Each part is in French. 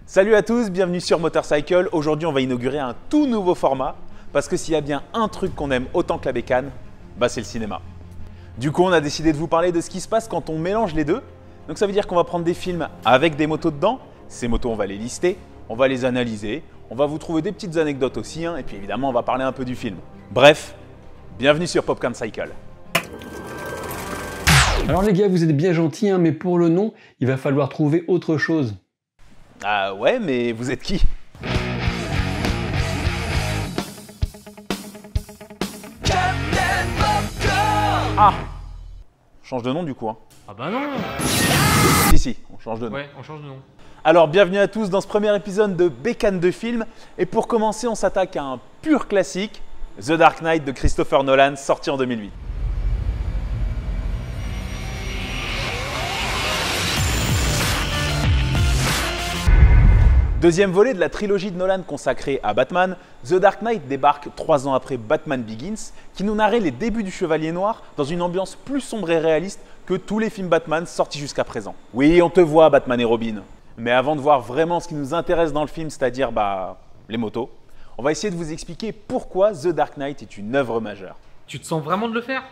Salut à tous, bienvenue sur Motorcycle. Aujourd'hui, on va inaugurer un tout nouveau format parce que s'il y a bien un truc qu'on aime autant que la bécane, c'est le cinéma. Du coup, on a décidé de vous parler de ce qui se passe quand on mélange les deux. Donc ça veut dire qu'on va prendre des films avec des motos dedans. Ces motos, on va les lister, on va les analyser, on va vous trouver des petites anecdotes aussi, et puis évidemment, on va parler un peu du film. Bref, bienvenue sur Popcorn Cycle. Alors les gars, vous êtes bien gentils, mais pour le nom, il va falloir trouver autre chose. Ah ouais, mais vous êtes qui? Ah! Change de nom du coup. Ah bah non! Si, on change de nom. Ouais, on change de nom. Alors bienvenue à tous dans ce premier épisode de Bécane de film. Et pour commencer, on s'attaque à un pur classique, The Dark Knight de Christopher Nolan, sorti en 2008. Deuxième volet de la trilogie de Nolan consacrée à Batman, The Dark Knight débarque 3 ans après Batman Begins, qui nous narrait les débuts du Chevalier Noir dans une ambiance plus sombre et réaliste que tous les films Batman sortis jusqu'à présent. Oui, on te voit Batman et Robin, mais avant de voir vraiment ce qui nous intéresse dans le film, c'est-à-dire les motos, on va essayer de vous expliquer pourquoi The Dark Knight est une œuvre majeure. Tu te sens vraiment de le faire?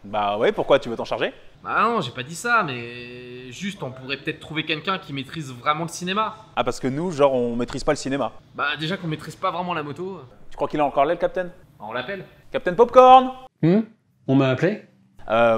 Bah ouais, pourquoi tu veux t'en charger? Bah non, j'ai pas dit ça, mais juste on pourrait peut-être trouver quelqu'un qui maîtrise vraiment le cinéma. Ah parce que nous, genre, on maîtrise pas le cinéma. Bah déjà qu'on maîtrise pas vraiment la moto, Tu crois qu'il a encore là le Captain? on l'appelle. Captain Popcorn? On m'a appelé?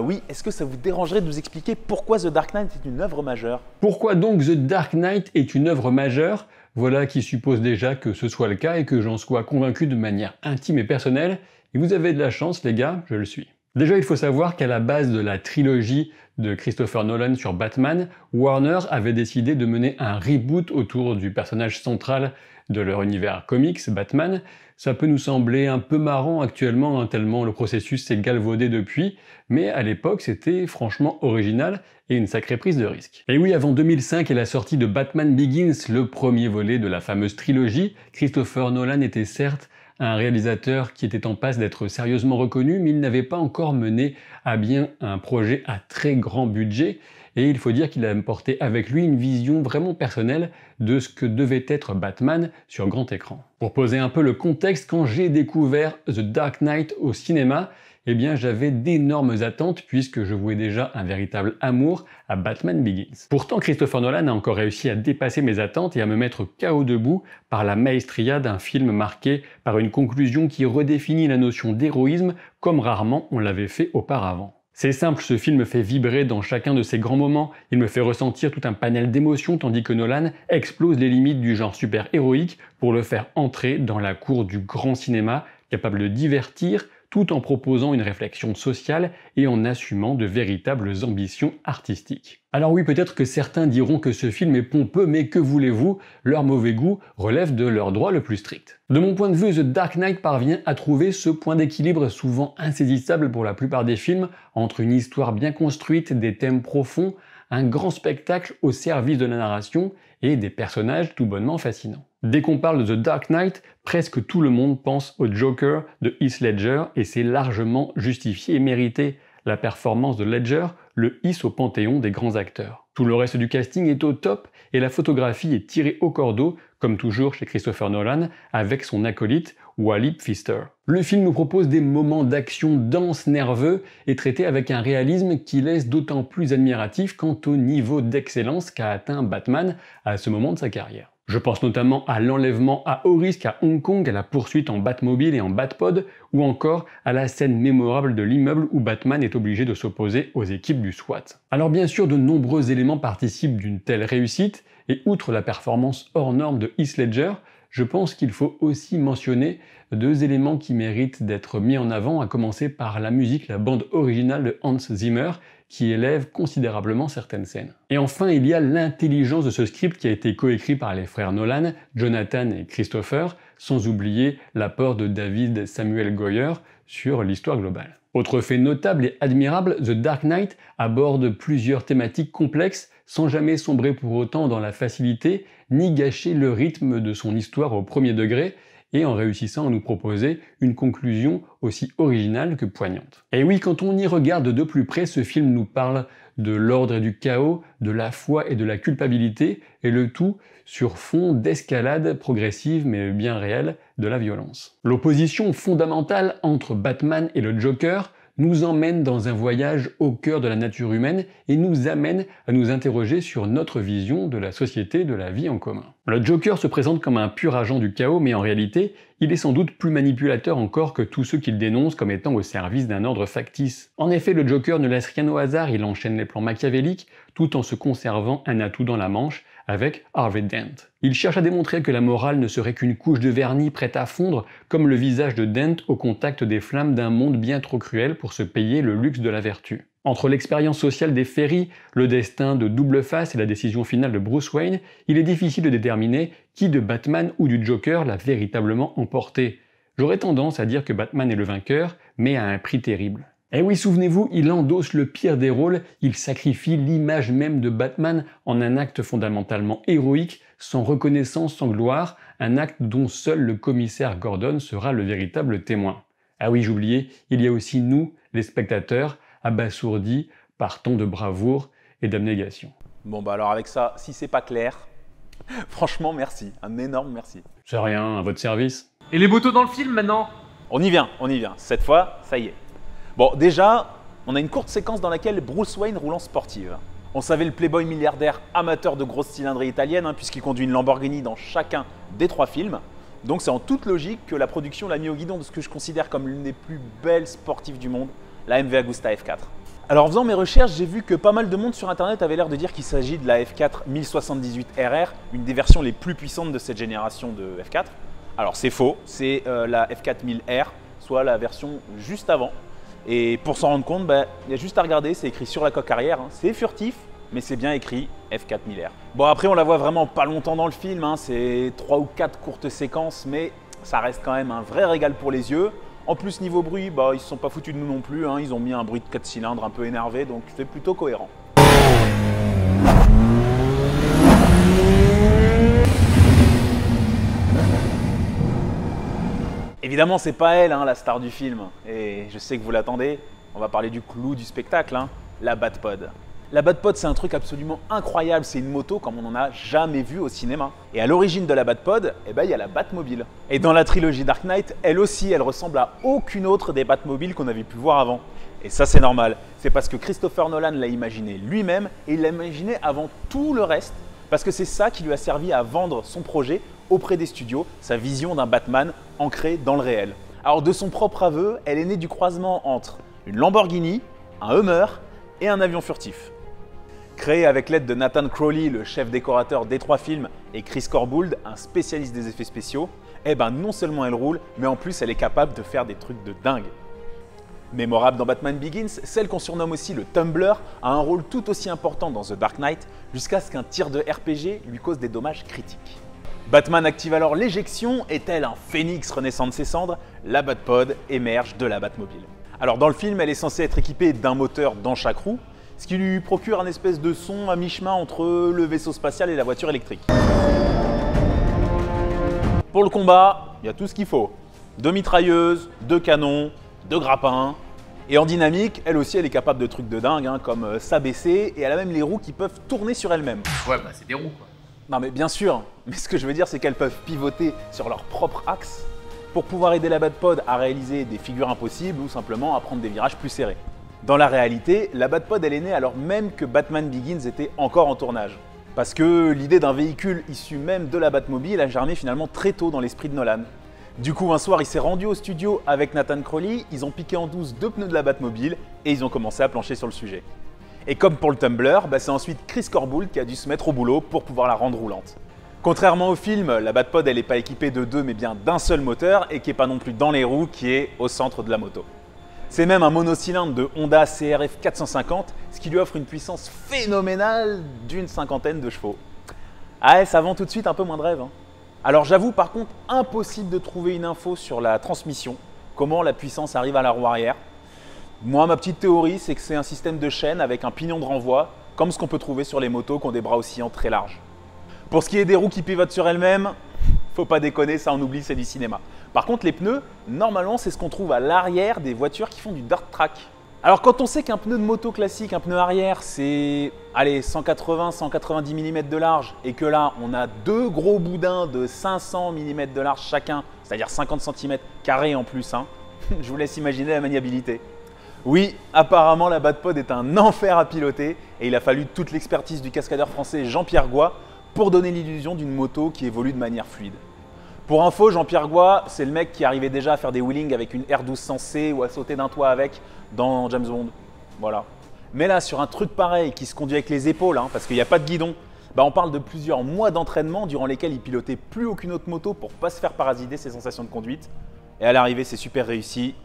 Oui, est-ce que ça vous dérangerait de nous expliquer pourquoi The Dark Knight est une œuvre majeure? Pourquoi donc The Dark Knight est une œuvre majeure? Voilà qui suppose déjà que ce soit le cas et que j'en sois convaincu de manière intime et personnelle. Et vous avez de la chance les gars, je le suis. Déjà, il faut savoir qu'à la base de la trilogie de Christopher Nolan sur Batman, Warner avait décidé de mener un reboot autour du personnage central de leur univers comics, Batman. Ça peut nous sembler un peu marrant actuellement, tellement le processus s'est galvaudé depuis, mais à l'époque, c'était franchement original et une sacrée prise de risque. Et oui, avant 2005 et la sortie de Batman Begins, le premier volet de la fameuse trilogie, Christopher Nolan était certes un réalisateur qui était en passe d'être sérieusement reconnu, mais il n'avait pas encore mené à bien un projet à très grand budget, et il faut dire qu'il a porté avec lui une vision vraiment personnelle de ce que devait être Batman sur grand écran. Pour poser un peu le contexte, quand j'ai découvert The Dark Knight au cinéma, eh bien j'avais d'énormes attentes puisque je vouais déjà un véritable amour à Batman Begins. Pourtant, Christopher Nolan a encore réussi à dépasser mes attentes et à me mettre KO debout par la maestria d'un film marqué par une conclusion qui redéfinit la notion d'héroïsme comme rarement on l'avait fait auparavant. C'est simple, ce film me fait vibrer dans chacun de ses grands moments, il me fait ressentir tout un panel d'émotions tandis que Nolan explose les limites du genre super-héroïque pour le faire entrer dans la cour du grand cinéma, capable de divertir, tout en proposant une réflexion sociale et en assumant de véritables ambitions artistiques. Alors oui, peut-être que certains diront que ce film est pompeux, mais que voulez-vous, leur mauvais goût relève de leur droit le plus strict. De mon point de vue, The Dark Knight parvient à trouver ce point d'équilibre souvent insaisissable pour la plupart des films, entre une histoire bien construite, des thèmes profonds, un grand spectacle au service de la narration et des personnages tout bonnement fascinants. Dès qu'on parle de The Dark Knight, presque tout le monde pense au Joker de Heath Ledger et c'est largement justifié et mérité. La performance de Ledger le hisse au panthéon des grands acteurs. Tout le reste du casting est au top et la photographie est tirée au cordeau, comme toujours chez Christopher Nolan, avec son acolyte Wally Pfister. Le film nous propose des moments d'action denses, nerveux et traités avec un réalisme qui laisse d'autant plus admiratif quant au niveau d'excellence qu'a atteint Batman à ce moment de sa carrière. Je pense notamment à l'enlèvement à haut risque à Hong Kong, à la poursuite en Batmobile et en Batpod, ou encore à la scène mémorable de l'immeuble où Batman est obligé de s'opposer aux équipes du SWAT. Alors bien sûr, de nombreux éléments participent d'une telle réussite, et outre la performance hors norme de Heath Ledger, je pense qu'il faut aussi mentionner 2 éléments qui méritent d'être mis en avant, à commencer par la musique, la bande originale de Hans Zimmer, qui élève considérablement certaines scènes. Et enfin, il y a l'intelligence de ce script qui a été coécrit par les frères Nolan, Jonathan et Christopher, sans oublier l'apport de David Samuel Goyer sur l'histoire globale. Autre fait notable et admirable, The Dark Knight aborde plusieurs thématiques complexes sans jamais sombrer pour autant dans la facilité, ni gâcher le rythme de son histoire au premier degré, et en réussissant à nous proposer une conclusion aussi originale que poignante. Et oui, quand on y regarde de plus près, ce film nous parle de l'ordre et du chaos, de la foi et de la culpabilité, et le tout sur fond d'escalade progressive mais bien réelle de la violence. L'opposition fondamentale entre Batman et le Joker nous emmène dans un voyage au cœur de la nature humaine et nous amène à nous interroger sur notre vision de la société, de la vie en commun. Le Joker se présente comme un pur agent du chaos, mais en réalité, il est sans doute plus manipulateur encore que tous ceux qu'il dénonce comme étant au service d'un ordre factice. En effet, le Joker ne laisse rien au hasard, il enchaîne les plans machiavéliques tout en se conservant un atout dans la manche avec Harvey Dent. Il cherche à démontrer que la morale ne serait qu'une couche de vernis prête à fondre, comme le visage de Dent au contact des flammes d'un monde bien trop cruel pour se payer le luxe de la vertu. Entre l'expérience sociale des Ferry, le destin de Double Face et la décision finale de Bruce Wayne, il est difficile de déterminer qui de Batman ou du Joker l'a véritablement emporté. J'aurais tendance à dire que Batman est le vainqueur, mais à un prix terrible. Eh oui, souvenez-vous, il endosse le pire des rôles, il sacrifie l'image même de Batman en un acte fondamentalement héroïque, sans reconnaissance, sans gloire, un acte dont seul le commissaire Gordon sera le véritable témoin. Ah oui, j'oubliais, il y a aussi nous, les spectateurs, abasourdis par tant de bravoure et d'abnégation. Bon bah alors avec ça, si c'est pas clair, franchement merci, un énorme merci. C'est rien, à votre service. Et les motos dans le film maintenant? On y vient, cette fois, ça y est. Bon, déjà, on a une courte séquence dans laquelle Bruce Wayne roule en sportive. On savait le playboy milliardaire amateur de grosses cylindrées italiennes, puisqu'il conduit une Lamborghini dans chacun des 3 films. Donc c'est en toute logique que la production l'a mis au guidon de ce que je considère comme l'une des plus belles sportives du monde, la MV Agusta F4. Alors en faisant mes recherches, j'ai vu que pas mal de monde sur internet avait l'air de dire qu'il s'agit de la F4 1078 RR, une des versions les plus puissantes de cette génération de F4. Alors c'est faux, c'est la F4 1000R, soit la version juste avant. Et pour s'en rendre compte, il y a juste à regarder, c'est écrit sur la coque arrière, c'est furtif, mais c'est bien écrit F4 1000R. Bon après on la voit vraiment pas longtemps dans le film, c'est 3 ou 4 courtes séquences, mais ça reste quand même un vrai régal pour les yeux. En plus niveau bruit, ils se sont pas foutus de nous non plus, ils ont mis un bruit de 4 cylindres un peu énervé, donc c'est plutôt cohérent. Évidemment, c'est pas elle, la star du film. Et je sais que vous l'attendez. On va parler du clou du spectacle, la Batpod. La Batpod, c'est un truc absolument incroyable. C'est une moto comme on n'en a jamais vu au cinéma. Et à l'origine de la Batpod, il y a la Batmobile. Et dans la trilogie Dark Knight, elle aussi, elle ressemble à aucune autre des Batmobiles qu'on avait pu voir avant. Et ça, c'est normal. C'est parce que Christopher Nolan l'a imaginé lui-même et il l'a imaginé avant tout le reste. Parce que c'est ça qui lui a servi à vendre son projet auprès des studios, sa vision d'un Batman ancré dans le réel. Alors de son propre aveu, elle est née du croisement entre une Lamborghini, un Hummer et un avion furtif. Créée avec l'aide de Nathan Crowley, le chef décorateur des 3 films, et Chris Corbould, un spécialiste des effets spéciaux, non seulement elle roule, mais en plus elle est capable de faire des trucs de dingue. Mémorable dans Batman Begins, celle qu'on surnomme aussi le Tumbler a un rôle tout aussi important dans The Dark Knight, jusqu'à ce qu'un tir de RPG lui cause des dommages critiques. Batman active alors l'éjection et tel un phénix renaissant de ses cendres, la Batpod émerge de la Batmobile. Alors dans le film, elle est censée être équipée d'un moteur dans chaque roue, ce qui lui procure un espèce de son à mi-chemin entre le vaisseau spatial et la voiture électrique. Pour le combat, il y a tout ce qu'il faut. 2 mitrailleuses, 2 canons, 2 grappins. Et en dynamique, elle aussi, elle est capable de trucs de dingue, comme s'abaisser, et elle a même les roues qui peuvent tourner sur elles-mêmes. Ouais, c'est des roues quoi. Non mais bien sûr, mais ce que je veux dire c'est qu'elles peuvent pivoter sur leur propre axe pour pouvoir aider la Batpod à réaliser des figures impossibles ou simplement à prendre des virages plus serrés. Dans la réalité, la Batpod elle est née alors même que Batman Begins était encore en tournage. Parce que l'idée d'un véhicule issu même de la Batmobile a germé finalement très tôt dans l'esprit de Nolan. Du coup un soir il s'est rendu au studio avec Nathan Crowley, ils ont piqué en douce 2 pneus de la Batmobile et ils ont commencé à plancher sur le sujet. Et comme pour le Tumbler, c'est ensuite Chris Corbould qui a dû se mettre au boulot pour pouvoir la rendre roulante. Contrairement au film, la Batpod elle n'est pas équipée de 2 mais bien d'un seul moteur et qui n'est pas non plus dans les roues, qui est au centre de la moto. C'est même un monocylindre de Honda CRF 450, ce qui lui offre une puissance phénoménale d'une 50aine de chevaux. Ah ça vend tout de suite un peu moins de rêve. Alors j'avoue par contre, impossible de trouver une info sur la transmission, comment la puissance arrive à la roue arrière. Moi, ma petite théorie, c'est que c'est un système de chaîne avec un pignon de renvoi, comme ce qu'on peut trouver sur les motos qui ont des bras oscillants très larges. Pour ce qui est des roues qui pivotent sur elles-mêmes, Faut pas déconner, ça on oublie, c'est du cinéma. Par contre, les pneus, normalement, c'est ce qu'on trouve à l'arrière des voitures qui font du dirt track. Alors quand on sait qu'un pneu de moto classique, un pneu arrière, c'est 180-190 mm de large et que là, on a deux gros boudins de 500 mm de large chacun, c'est-à-dire 50 cm² en plus, hein. Je vous laisse imaginer la maniabilité. Oui, apparemment la Bad-Pod est un enfer à piloter et il a fallu toute l'expertise du cascadeur français Jean-Pierre Goy pour donner l'illusion d'une moto qui évolue de manière fluide. Pour info, Jean-Pierre Goy, c'est le mec qui arrivait déjà à faire des wheelings avec une R1200C ou à sauter d'un toit avec dans James Bond. Voilà. Mais là, sur un truc pareil qui se conduit avec les épaules, hein, parce qu'il n'y a pas de guidon, bah on parle de plusieurs mois d'entraînement durant lesquels il pilotait plus aucune autre moto pour ne pas se faire parasiter ses sensations de conduite. Et à l'arrivée, c'est super réussi.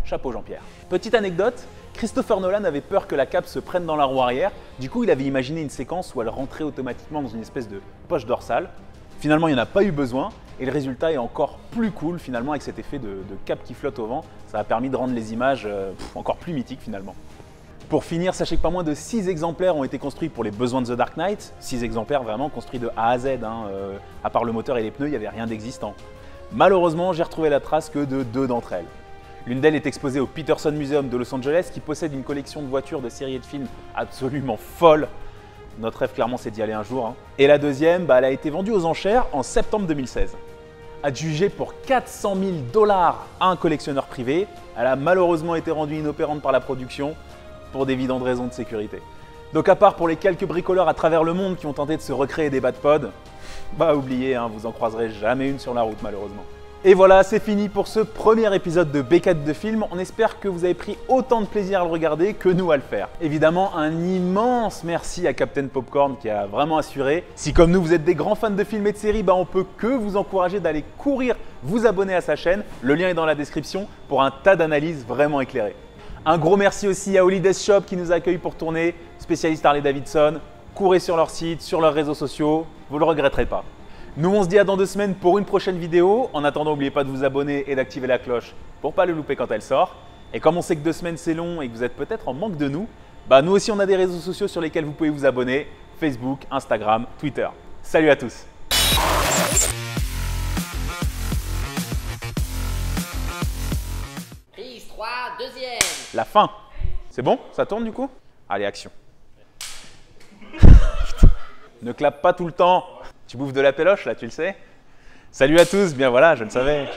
Chapeau Jean-Pierre. Petite anecdote, Christopher Nolan avait peur que la cape se prenne dans la roue arrière. Du coup, il avait imaginé une séquence où elle rentrait automatiquement dans une espèce de poche dorsale. Finalement, il n'y en a pas eu besoin et le résultat est encore plus cool finalement avec cet effet de cape qui flotte au vent. Ça a permis de rendre les images encore plus mythiques finalement. Pour finir, sachez que pas moins de 6 exemplaires ont été construits pour les besoins de The Dark Knight. 6 exemplaires vraiment construits de A à Z, hein. À part le moteur et les pneus, il n'y avait rien d'existant. Malheureusement, j'ai retrouvé la trace que de 2 d'entre elles. L'une d'elles est exposée au Peterson Museum de Los Angeles qui possède une collection de voitures, de séries et de films absolument folle. Notre rêve clairement c'est d'y aller un jour, hein. Et la deuxième, elle a été vendue aux enchères en septembre 2016. Adjugée pour 400 000 $ à un collectionneur privé, elle a malheureusement été rendue inopérante par la production pour d'évidentes raisons de sécurité. Donc à part pour les quelques bricoleurs à travers le monde qui ont tenté de se recréer des Bad-Pod, oubliez, hein, vous en croiserez jamais une sur la route malheureusement. Et voilà, c'est fini pour ce premier épisode de B4 de film. On espère que vous avez pris autant de plaisir à le regarder que nous à le faire. Évidemment, un immense merci à Captain Popcorn qui a vraiment assuré. Si comme nous, vous êtes des grands fans de films et de séries, on peut que vous encourager d'aller courir vous abonner à sa chaîne. Le lien est dans la description pour un tas d'analyses vraiment éclairées. Un gros merci aussi à Holidays Shop qui nous accueille pour tourner, spécialiste Harley-Davidson. Courez sur leur site, sur leurs réseaux sociaux, vous ne le regretterez pas. Nous, on se dit à dans 2 semaines pour une prochaine vidéo. En attendant, n'oubliez pas de vous abonner et d'activer la cloche pour ne pas le louper quand elle sort. Et comme on sait que 2 semaines c'est long et que vous êtes peut-être en manque de nous, nous aussi on a des réseaux sociaux sur lesquels vous pouvez vous abonner. Facebook, Instagram, Twitter. Salut à tous. Prise 3, deuxième. La fin. C'est bon? Ça tourne du coup? Allez, action. Ne clappe pas tout le temps. Tu bouffes de la péloche là, tu le sais? Salut à tous, bien voilà, je le savais.